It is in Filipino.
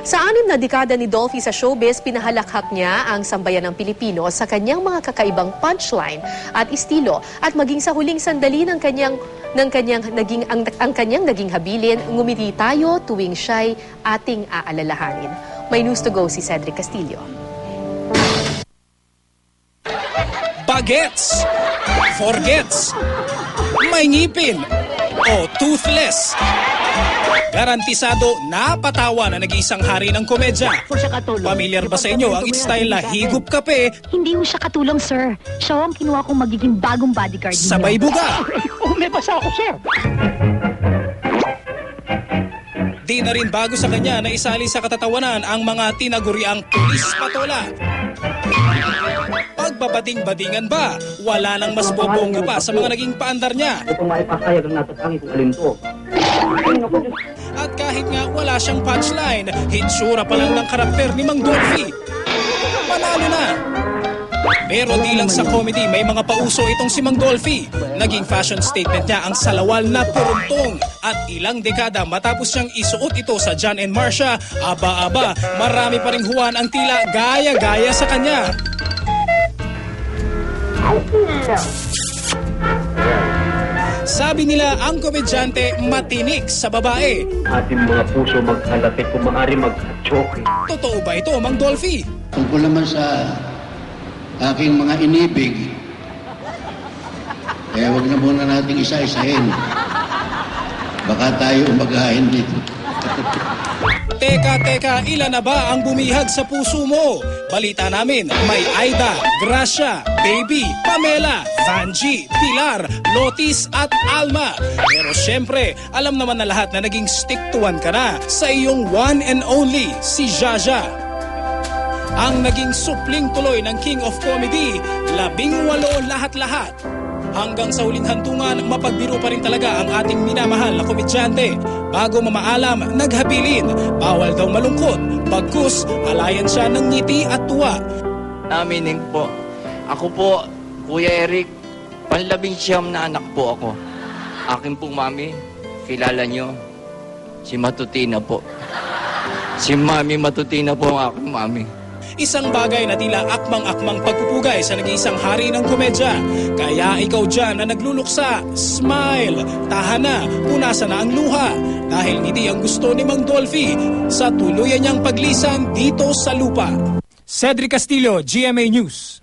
Sa 6 na dekada ni Dolphy sa showbiz, pinahalakhak niya ang sambayan ng Pilipino sa kanyang mga kakaibang punchline at estilo at maging sa huling sandali ng kanyang naging habilin, ngumiti tayo tuwing siya'y ating aalalahanin. May news to go si Cedric Castillo. Bagets, forgets, may ngipin o toothless. Garantisado napatawa na nag-iisang hari ng komedya. Pamilyar ba sa inyo ang style na higup kape? Hindi mo siya katulong, sir. Siya ang kinuha kong magiging bagong bodyguard niyo. Sabay buga. May basa ako, sir. Di na rin bago sa kanya na isali sa katatawanan ang mga tinaguriang pulis patola. Pagbabating-badingan ba? Wala nang mas bobongga pa sa mga naging paandar niya. Ito maipasayag ang natatangin kung alin to. At kahit nga wala siyang punchline, hitsura pa lang ng karakter ni Mang Dolphy. Panalo na! Pero di lang sa comedy, may mga pauso itong si Mang Dolphy. Naging fashion statement niya ang salawal na puruntong. At ilang dekada matapos siyang isuot ito sa John and Marcia, aba-aba, marami pa ring huwan ang tila gaya-gaya sa kanya. Sabi nila ang komedyante matinik sa babae. Ating mga puso magkalapit kung maaari magka-choke. Totoo ba ito, Mang Dolphy? Tungkol naman sa aking mga inibig, wag na muna nating isa-isahin. Baka tayo umagahin dito. Teka, ilan na ba ang bumihag sa puso mo? Balita namin, may Aida, Gracia, Baby, Pamela, Vanji, Pilar, Lotis at Alma. Pero syempre, alam naman na lahat na naging stick-to-one ka na sa iyong one and only, si Jaja. Ang naging supling tuloy ng King of Comedy, 18 lahat-lahat. Hanggang sa huling hantungan, mapagbiro pa rin talaga ang ating minamahal na komedyante. Bago mamaalam, naghabilin. Bawal daw malungkot. Bagkus, alayan siya ng ngiti at tuwa. Amining po. Ako po, Kuya Eric, 19 na anak po ako. Akin pong mami, kilala nyo, si Matutina po. Si Mami Matutina po ang aking mami. Isang bagay na tila akmang-akmang pagpupugay sa nag-iisang hari ng komedya. Kaya ikaw dyan na nagluluksa, smile, tahan na, punasan na ang luha. Dahil ngiti ang gusto ni Mang Dolphy sa tuluyan niyang paglisan dito sa lupa. Cedric Castillo, GMA News.